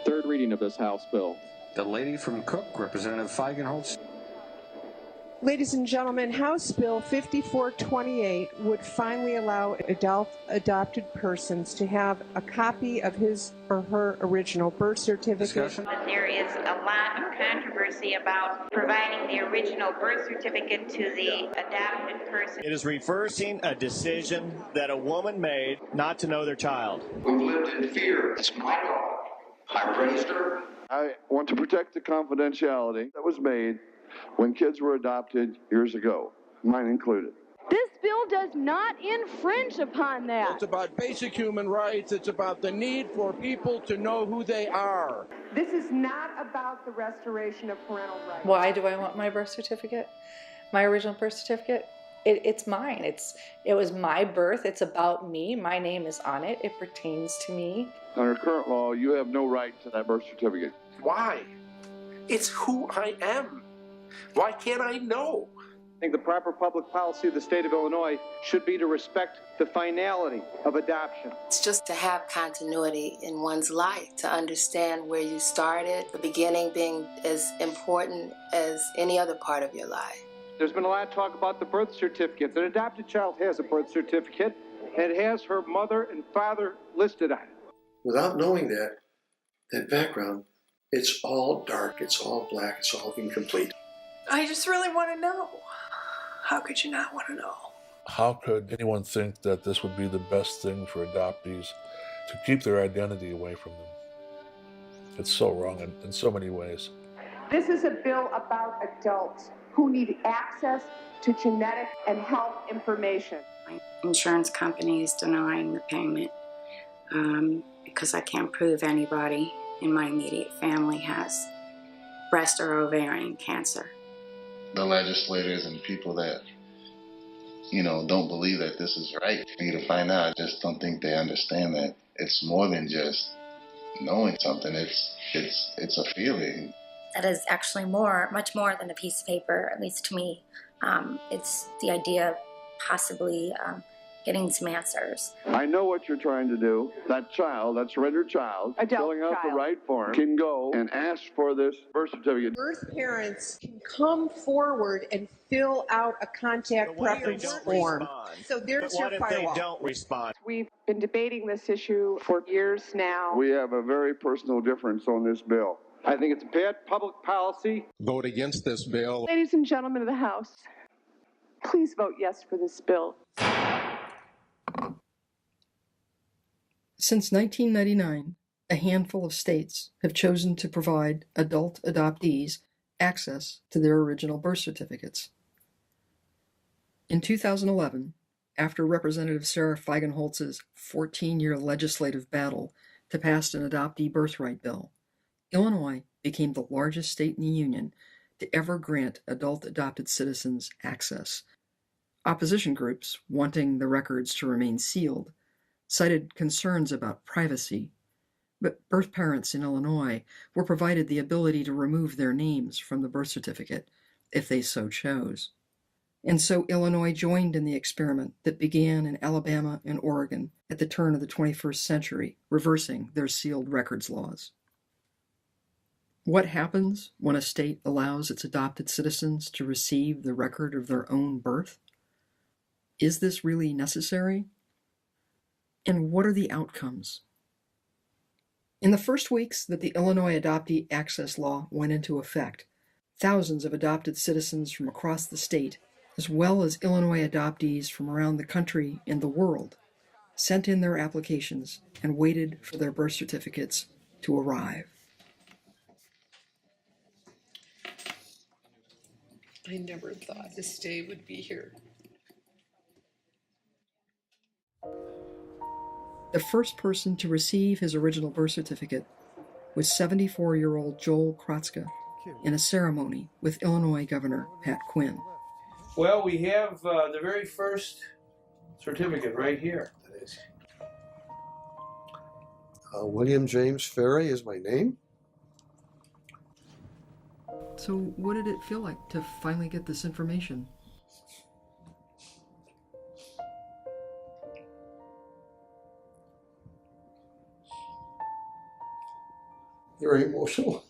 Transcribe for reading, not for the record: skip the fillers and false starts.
Third reading of this House bill. The lady from Cook, Representative Feigenholz. Ladies and gentlemen, House Bill 5428 would finally allow adult adopted persons to have a copy of his or her original birth certificate. Discussion? There is a lot of controversy about providing the original birth certificate to the adopted person. It is reversing a decision that a woman made not to know their child. We've lived in fear. It's my daughter. I raised her. I want to protect the confidentiality that was made when kids were adopted years ago, mine included. This bill does not infringe upon that. It's about basic human rights. It's about the need for people to know who they are. This is not about the restoration of parental rights. Why do I want my birth certificate? My original birth certificate? It's mine. It was my birth. It's about me. My name is on it. It pertains to me. Under current law, you have no right to that birth certificate. Why? It's who I am. Why can't I know? I think the proper public policy of the state of Illinois should be to respect the finality of adoption. It's just to have continuity in one's life, to understand where you started, the beginning being as important as any other part of your life. There's been a lot of talk about the birth certificate. An adopted child has a birth certificate, and it has her mother and father listed on it. Without knowing that background, it's all dark, it's all black, it's all incomplete. I just really want to know. How could you not want to know? How could anyone think that this would be the best thing for adoptees to keep their identity away from them? It's so wrong in so many ways. This is a bill about adults who need access to genetic and health information. My insurance company is denying the payment because I can't prove anybody in my immediate family has breast or ovarian cancer. The legislators and people that, don't believe that this is right for you to find out, I just don't think they understand that it's more than just knowing something. It's a feeling. That is actually much more than a piece of paper, at least to me. It's the idea of possibly getting some answers. I know what you're trying to do. That child, that surrendered child, filling out the right form, can go and ask for this birth certificate. Birth parents can come forward and fill out a contact preference form. So there's your firewall. What if they don't respond? We've been debating this issue for years now. We have a very personal difference on this bill. I think it's bad public policy. Vote against this bill. Ladies and gentlemen of the House, please vote yes for this bill. Since 1999, a handful of states have chosen to provide adult adoptees access to their original birth certificates. In 2011, after Representative Sarah Feigenholz's 14-year legislative battle to pass an adoptee birthright bill, Illinois became the largest state in the Union to ever grant adult adopted citizens access. Opposition groups, wanting the records to remain sealed, cited concerns about privacy, but birth parents in Illinois were provided the ability to remove their names from the birth certificate if they so chose. And so Illinois joined in the experiment that began in Alabama and Oregon at the turn of the 21st century, reversing their sealed records laws. What happens when a state allows its adopted citizens to receive the record of their own birth? Is this really necessary? And what are the outcomes? In the first weeks that the Illinois Adoptee Access Law went into effect, thousands of adopted citizens from across the state, as well as Illinois adoptees from around the country and the world, sent in their applications and waited for their birth certificates to arrive. I never thought this day would be here. The first person to receive his original birth certificate was 74-year-old Joel Kratzka in a ceremony with Illinois Governor Pat Quinn. Well, we have the very first certificate right here. That is. William James Ferry is my name. So what did it feel like to finally get this information? very emotional.